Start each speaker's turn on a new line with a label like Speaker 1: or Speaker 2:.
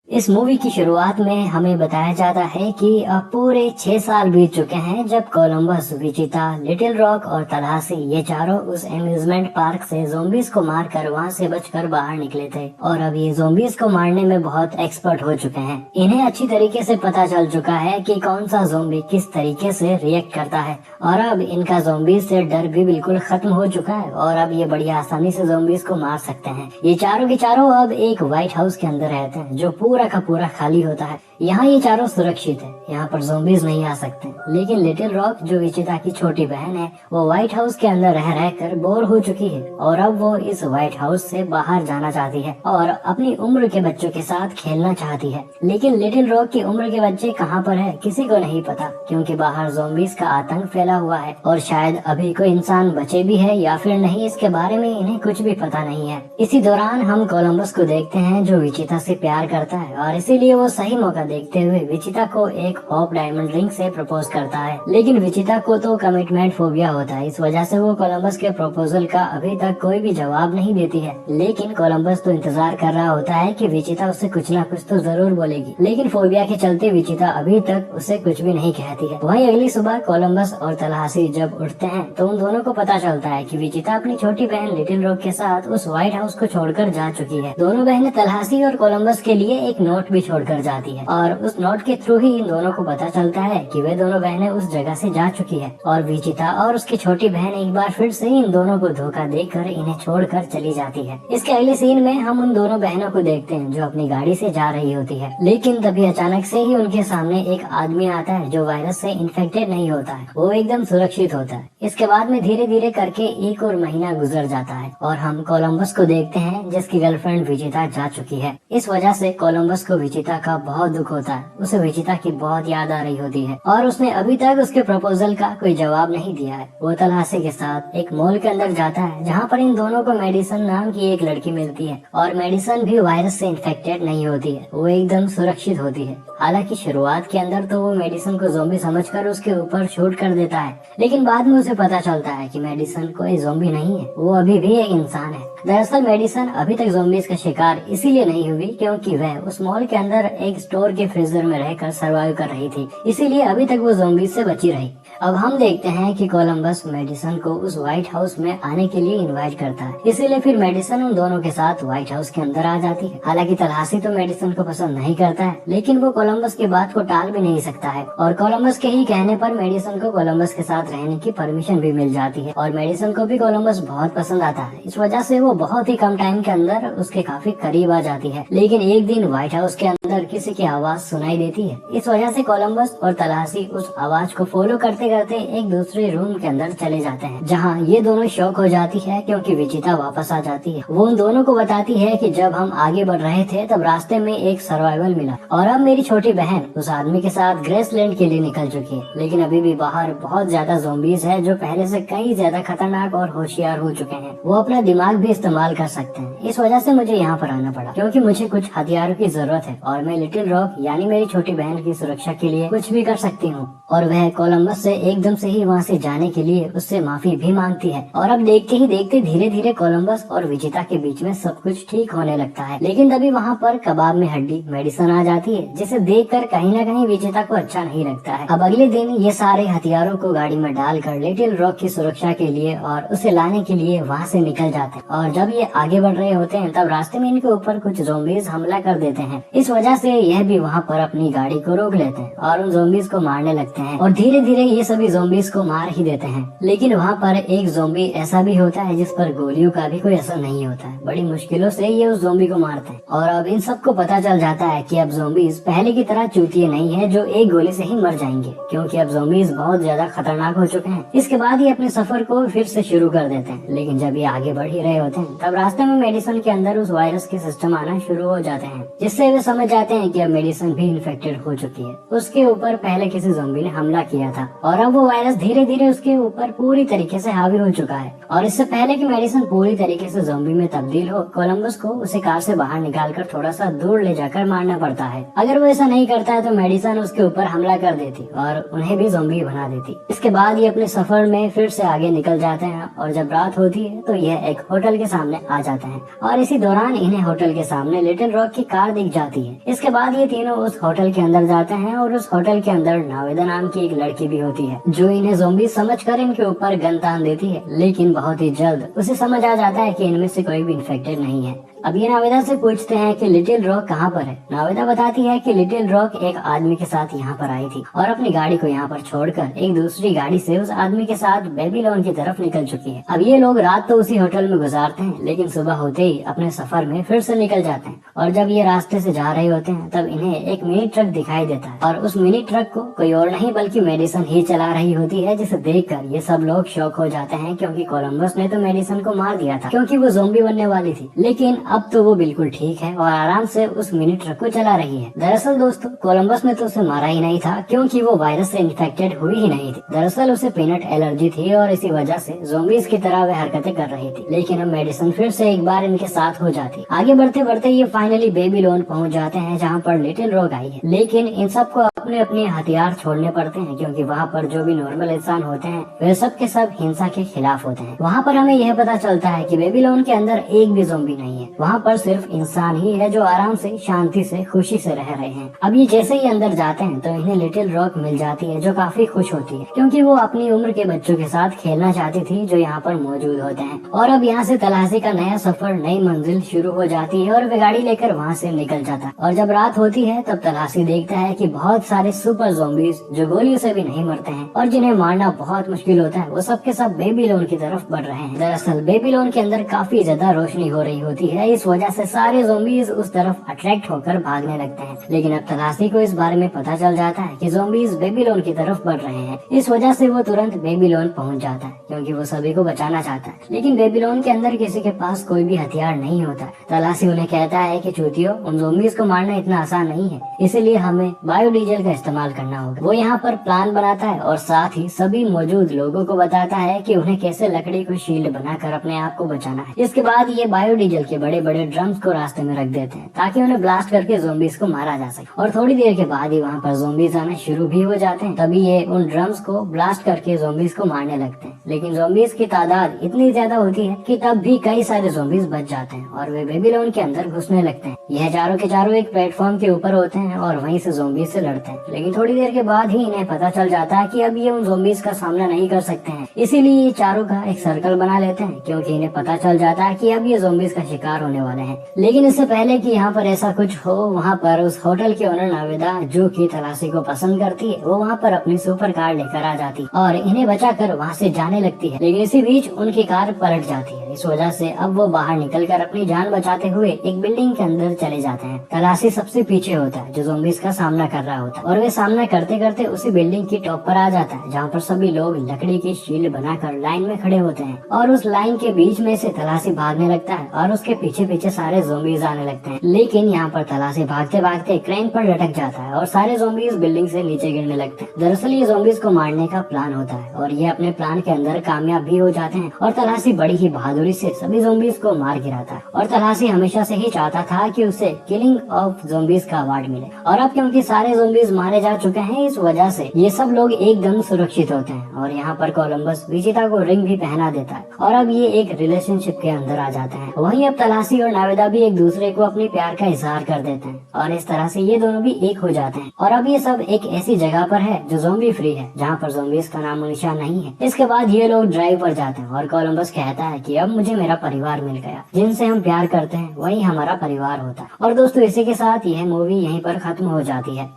Speaker 1: इस मूवी की शुरुआत में हमें बताया जाता है कि अब पूरे 6 साल बीत चुके हैं जब कोलंबस, विचिता, लिटिल रॉक और तलासी ये चारों उस एम्यूजमेंट पार्क से ज़ोंबीज को मारकर वहां से बचकर बाहर निकले थे और अब ये ज़ोंबीज को मारने में बहुत एक्सपर्ट हो चुके हैं। इन्हें अच्छी तरीके से पता चल चुका है कि कौन सा ज़ोंबी किस तरीके से रिएक्ट करता है और अब इनका ज़ोंबीज से डर भी बिल्कुल खत्म हो चुका है और अब ये बड़ी आसानी से ज़ोंबीज को मार सकते हैं। ये चारों के चारों अब एक व्हाइट हाउस के अंदर रहते हैं जो पूरा का पूरा खाली होता है। यहाँ ये चारों सुरक्षित है, यहाँ पर ज़ोंबीज नहीं आ सकते। लेकिन लिटिल रॉक जो विचिता की छोटी बहन है वो व्हाइट हाउस के अंदर रह कर बोर हो चुकी है और अब वो इस व्हाइट हाउस से बाहर जाना चाहती है और अपनी उम्र के बच्चों के साथ खेलना चाहती है। लेकिन लिटिल रॉक की उम्र के बच्चे कहाँ पर है किसी को नहीं पता, क्योंकि बाहर ज़ोंबीज का आतंक फैला हुआ है और शायद अभी कोई इंसान बचे भी है या फिर नहीं, इसके बारे में इन्हें कुछ भी पता नहीं है। इसी दौरान हम कोलंबस को देखते हैं जो विचिता से प्यार करता है और इसीलिए वो सही मौका देखते हुए विचिता को एक हॉप डायमंड रिंग से प्रपोज करता है। लेकिन विचिता को तो कमिटमेंट फोबिया होता है, इस वजह से वो कोलंबस के प्रपोजल का अभी तक कोई भी जवाब नहीं देती है। लेकिन कोलंबस तो इंतजार कर रहा होता है कि विचिता उससे कुछ ना कुछ तो जरूर बोलेगी, लेकिन फोबिया के चलते विचिता अभी तक उसे कुछ भी नहीं कहती है। वहीं अगली सुबह कोलंबस और तलासी जब उठते हैं तो उन दोनों को पता चलता है कि विचिता अपनी छोटी बहन लिटिल रॉक के साथ उस व्हाइट हाउस को छोड़कर जा चुकी है। दोनों बहनें तलासी और कोलंबस के लिए एक नोट भी छोड़कर जाती है और उस नोट के थ्रू ही इन दोनों को पता चलता है कि वे दोनों बहनें उस जगह से जा चुकी है और विचिता और उसकी छोटी बहन एक बार फिर से इन दोनों को धोखा देकर इन्हें छोड़कर चली जाती है। इसके अगले सीन में हम उन दोनों बहनों को देखते हैं जो अपनी गाड़ी से जा रही होती है, लेकिन तभी अचानक से ही उनके सामने एक आदमी आता है जो वायरस से इन्फेक्टेड नहीं होता है, वो एकदम सुरक्षित होता है। इसके बाद में धीरे धीरे करके एक और महीना गुजर जाता है और हम कोलंबस को देखते हैं जिसकी गर्लफ्रेंड विचिता जा चुकी है। इस वजह से कोलंबस को विचिता का बहुत दुख होता है, उसे विचिता की बहुत याद आ रही होती है और उसने अभी तक उसके प्रपोजल का कोई जवाब नहीं दिया है। वो तलाशी के साथ एक मॉल के अंदर जाता है जहाँ पर इन दोनों को मेडिसन नाम की एक लड़की मिलती है और मेडिसन भी वायरस से इन्फेक्टेड नहीं होती है, वो एकदम सुरक्षित होती है। हालांकि शुरुआत के अंदर तो वो मेडिसन को ज़ोंबी समझकर उसके ऊपर शूट कर देता है, लेकिन बाद में उसे पता चलता है कि मेडिसन कोई ज़ोंबी नहीं है, वो अभी भी एक इंसान है। दरअसल मेडिसन अभी तक ज़ोंबीज का शिकार इसीलिए नहीं हुई क्योंकि वह उस मॉल के अंदर एक स्टोर के फ्रीजर में रहकर सर्वाइव कर रही थी, इसीलिए अभी तक वो ज़ोंबीज से बची रही। अब हम देखते हैं कि कोलंबस मेडिसन को उस व्हाइट हाउस में आने के लिए इनवाइट करता है, इसीलिए फिर मेडिसन उन दोनों के साथ व्हाइट हाउस के अंदर आ जाती है। हालांकि तलाशी तो मेडिसन को पसंद नहीं करता है, लेकिन वो कोलंबस की बात को टाल भी नहीं सकता है और कोलंबस के ही कहने पर मेडिसन को कोलंबस के साथ रहने की परमिशन भी मिल जाती है और मेडिसन को भी कोलंबस बहुत पसंद आता है। इस वजह से वो बहुत ही कम टाइम के अंदर उसके काफी करीब आ जाती है। लेकिन एक दिन व्हाइट हाउस के अंदर किसी की आवाज सुनाई देती है, इस वजह से कोलंबस और तलाशी उस आवाज को फॉलो करते करते एक दूसरे रूम के अंदर चले जाते हैं, जहाँ ये दोनों शॉक हो जाती है क्योंकि विचिता वापस आ जाती है। वो उन दोनों को बताती है कि जब हम आगे बढ़ रहे थे तब रास्ते में एक सर्वाइवल मिला और अब मेरी छोटी बहन उस आदमी के साथ ग्रेसलैंड के लिए निकल चुकी है, लेकिन अभी भी बाहर बहुत ज्यादा ज़ोंबीज है जो पहले से कई ज्यादा खतरनाक और होशियार हो चुके हैं। वो अपना दिमाग भी इस्तेमाल कर सकते हैं, इस वजह से मुझे यहाँ पर आना पड़ा क्योंकि मुझे कुछ हथियारों की जरूरत है और मैं लिटिल रॉक यानी मेरी छोटी बहन की सुरक्षा के लिए कुछ भी कर सकती हूँ। और वह कोलंबस से एकदम से ही वहाँ से जाने के लिए उससे माफी भी मांगती है और अब देखते ही देखते धीरे धीरे कोलंबस और विचिता के बीच में सब कुछ ठीक होने लगता है। लेकिन तभी वहाँ पर कबाब में हड्डी मेडिसन आ जाती है, जिसे देखकर कहीं न कहीं विचिता को अच्छा नहीं लगता है। अब अगले दिन ये सारे हथियारों को गाड़ी में डालकर लिटिल रॉक की सुरक्षा के लिए और उसे लाने के लिए वहाँ से निकल जाते हैं और जब ये आगे बढ़ रहे होते हैं तब रास्ते में इनके ऊपर कुछ ज़ोंबीज हमला कर देते हैं। इस वजह से यह भी वहाँ पर अपनी गाड़ी को रोक लेते हैं और उन ज़ोंबीज को मारने लगते हैं और धीरे धीरे ये सभी ज़ोंबीज को मार ही देते हैं। लेकिन वहाँ पर एक ज़ोंबी ऐसा भी होता है जिस पर गोलियों का भी कोई असर नहीं होता है, बड़ी मुश्किलों से ये उस ज़ोंबी को मारते हैं और अब इन सबको पता चल जाता है कि अब ज़ोंबीज पहले की तरह चूतिए नहीं है जो एक गोली से ही मर जाएंगे, क्योंकि अब ज़ोंबीज बहुत ज्यादा खतरनाक हो चुके हैं। इसके बाद ये अपने सफर को फिर से शुरू कर देते हैं, लेकिन जब ये आगे बढ़ ही रहे होते हैं तब रास्ते में मेडिसन के अंदर उस वायरस के सिस्टम आना शुरू हो जाते हैं, जिससे वे समझ जाते हैं कि अब मेडिसन भी इन्फेक्टेड हो चुकी है। उसके ऊपर पहले किसी ज़ोंबी ने हमला किया था और और अब वो वायरस धीरे धीरे उसके ऊपर पूरी तरीके से हावी हो चुका है। और इससे पहले कि मेडिसन पूरी तरीके से ज़ॉम्बी में तब्दील हो, कोलंबस को उसे कार से बाहर निकालकर थोड़ा सा दूर ले जाकर मारना पड़ता है। अगर वो ऐसा नहीं करता है तो मेडिसन उसके ऊपर हमला कर देती और उन्हें भी ज़ॉम्बी बना देती। इसके बाद ये अपने सफर में फिर से आगे निकल जाते हैं और जब रात होती है तो यह एक होटल के सामने आ जाते हैं और इसी दौरान इन्हें होटल के सामने लिटिल रॉक की कार दिख जाती है। इसके बाद ये तीनों उस होटल के अंदर जाते हैं और उस होटल के अंदर नावेदा नाम की एक लड़की भी होती है जो इन्हें ज़ॉम्बी समझकर इनके ऊपर गन तान देती है, लेकिन बहुत ही जल्द उसे समझ आ जाता है कि इनमें से कोई भी इन्फेक्टेड नहीं है। अब ये नावेदा से पूछते हैं कि लिटिल रॉक कहाँ पर है। नावेदा बताती है कि लिटिल रॉक एक आदमी के साथ यहाँ पर आई थी और अपनी गाड़ी को यहाँ पर छोड़कर एक दूसरी गाड़ी से उस आदमी के साथ बेबीलोन की तरफ निकल चुकी है। अब ये लोग रात तो उसी होटल में गुजारते हैं, लेकिन सुबह होते ही अपने सफर में फिर से निकल जाते हैं और जब ये रास्ते से जा रहे होते हैं तब इन्हें एक मिनी ट्रक दिखाई देता है और उस मिनी ट्रक को कोई और नहीं बल्कि मेडिसन ही चला रही होती है, जिसे देखकर ये सब लोग शॉक हो जाते हैं क्योंकि कोलंबस ने तो मेडिसन को मार दिया था क्योंकि वो ज़ॉम्बी बनने वाली थी, लेकिन अब तो वो बिल्कुल ठीक है और आराम से उस मिनी ट्रक को चला रही है। दरअसल दोस्तों, कोलंबस ने तो उसे मारा ही नहीं था क्योंकि वो वायरस से इन्फेक्टेड हुई ही नहीं थी। दरअसल उसे पीनट एलर्जी थी और इसी वजह से ज़ॉम्बीज की तरह वह हरकतें कर रही थी। लेकिन अब मेडिसन फिर से एक बार इनके साथ हो जाती। आगे बढ़ते बढ़ते ये फाइनली बेबीलोन पहुंच जाते हैं जहाँ पर लिटिल रॉक आई है, लेकिन इन सबको अपने अपने हथियार छोड़ने पड़ते हैं क्योंकि वहाँ पर जो भी नॉर्मल इंसान होते हैं वे सब के सब हिंसा के खिलाफ होते हैं। वहाँ पर हमें यह पता चलता है कि बेबीलोन के अंदर एक भी ज़ॉम्बी नहीं है, वहाँ पर सिर्फ इंसान ही है जो आराम से शांति से खुशी से रह रहे हैं। अब ये जैसे ही अंदर जाते हैं तो इन्हें लिटिल रॉक मिल जाती है जो काफी खुश होती है क्योंकि वो अपनी उम्र के बच्चों के साथ खेलना चाहती थी जो यहाँ पर मौजूद होते हैं। और अब यहाँ से तलाशी का नया सफर, नई मंजिल शुरू हो जाती है और वे गाड़ी लेकर वहाँ से निकल जाता है। और जब रात होती है तब तलाशी देखता है कि बहुत सारे सुपर ज़ॉम्बीज जो गोलियों से भी नहीं मरते हैं और जिन्हें मारना बहुत मुश्किल होता है वो सब के सब बेबीलोन की तरफ बढ़ रहे हैं। दरअसल बेबीलोन के अंदर काफी ज्यादा रोशनी हो रही होती है, इस वजह से सारे ज़ॉम्बीज उस तरफ अट्रैक्ट होकर भागने लगते हैं। लेकिन अब तलाशी को इस बारे में पता चल जाता है कि ज़ॉम्बीज बेबीलोन की तरफ बढ़ रहे हैं। इस वजह से वो तुरंत बेबीलोन पहुंच जाता है क्योंकि वो सभी को बचाना चाहता है, लेकिन बेबीलोन के अंदर किसी के पास कोई भी हथियार नहीं होता। तलाशी उन्हें कहता है कि चूतियों, उन ज़ॉम्बीज को मारना इतना आसान नहीं है, इसीलिए हमें बायोडीजल का इस्तेमाल करना होगा। वो यहाँ पर प्लान बनाता है और साथ ही सभी मौजूद लोगों को बताता है कि उन्हें कैसे लकड़ी को शील्ड बनाकर अपने आप को बचाना है। इसके बाद ये बायोडीजल के बड़े बड़े ड्रम्स को रास्ते में रख देते हैं ताकि उन्हें ब्लास्ट करके ज़ॉम्बीज को मारा जा सके। और थोड़ी देर के बाद ही वहाँ पर ज़ॉम्बीज आने शुरू भी हो जाते हैं। तभी ये उन ड्रम्स को ब्लास्ट करके ज़ॉम्बीज को मारने लगते हैं, लेकिन ज़ॉम्बीज की तादाद इतनी ज्यादा होती है कि तब भी कई सारे ज़ॉम्बीज बच जाते हैं और वे बेबीलोन के अंदर घुसने लगते हैं। यह चारों के चारों एक प्लेटफॉर्म के ऊपर होते हैं और वहीं से ज़ॉम्बीज से लड़ते हैं, लेकिन थोड़ी देर के बाद ही इन्हें पता चल जाता है कि अब ये उन ज़ॉम्बीज का सामना नहीं कर सकते हैं। इसीलिए ये चारों का एक सर्कल बना लेते हैं क्योंकि इन्हें पता चल जाता है कि अब ये ज़ॉम्बीज का शिकार होने वाले हैं। लेकिन इससे पहले कि यहाँ पर ऐसा कुछ हो, वहाँ पर उस होटल के ओनर नावेदा, जो कि तलाशी को पसंद करती है, वो वहाँ पर अपनी सुपर कार लेकर आ जाती और इन्हें बचाकर वहाँ से जाने लगती है। लेकिन इसी बीच उनकी कार पलट जाती है। इस वजह से अब वो बाहर निकलकर अपनी जान बचाते हुए एक बिल्डिंग के अंदर चले जाते हैं। तलाशी सबसे पीछे होता है जो ज़ॉम्बीज का सामना कर रहा होता है और वे सामना करते करते उसी बिल्डिंग की टॉप पर आ जाता है जहाँ पर सभी लोग लकड़ी की शील्ड बनाकर लाइन में खड़े होते हैं और उस लाइन के बीच में से तलाशी भागने लगता है और उसके पीछे पीछे सारे ज़ॉम्बीज आने लगते हैं। लेकिन यहाँ पर तलाशी भागते भागते क्रेन पर लटक जाता है और सारे ज़ॉम्बीज बिल्डिंग से नीचे गिरने लगते हैं। दरअसल ये ज़ॉम्बीज को मारने का प्लान होता है और ये अपने प्लान के अंदर कामयाब भी हो जाते हैं और तलाशी बड़ी ही बहादुरी से सभी ज़ॉम्बीज को मार गिराता है। और तलाशी हमेशा से ही चाहता था कि उसे किलिंग ऑफ ज़ॉम्बीज का अवार्ड मिले और अब क्योंकि सारे ज़ॉम्बीज मारे जा चुके हैं, इस वजह से ये सब लोग एकदम सुरक्षित होते हैं। और यहाँ पर कोलंबस विजेता को रिंग भी पहना देता है और अब ये एक रिलेशनशिप के अंदर आ जाते हैं। वहीं अब तलाशी और नावेदा भी एक दूसरे को अपने प्यार का इजहार कर देते हैं और इस तरह से ये दोनों भी एक हो जाते हैं। और अब ये सब एक ऐसी जगह पर है जो ज़ॉम्बी फ्री है, जहाँ पर ज़ॉम्बीज का नामो निशान नहीं है। इसके बाद ये लोग ड्राइव पर जाते हैं और कोलंबस कहता है कि अब मुझे मेरा परिवार मिल गया, जिनसे हम प्यार करते हैं वही हमारा परिवार होता है। और दोस्तों, इसी के साथ यह मूवी यहीं पर खत्म हो जाती है।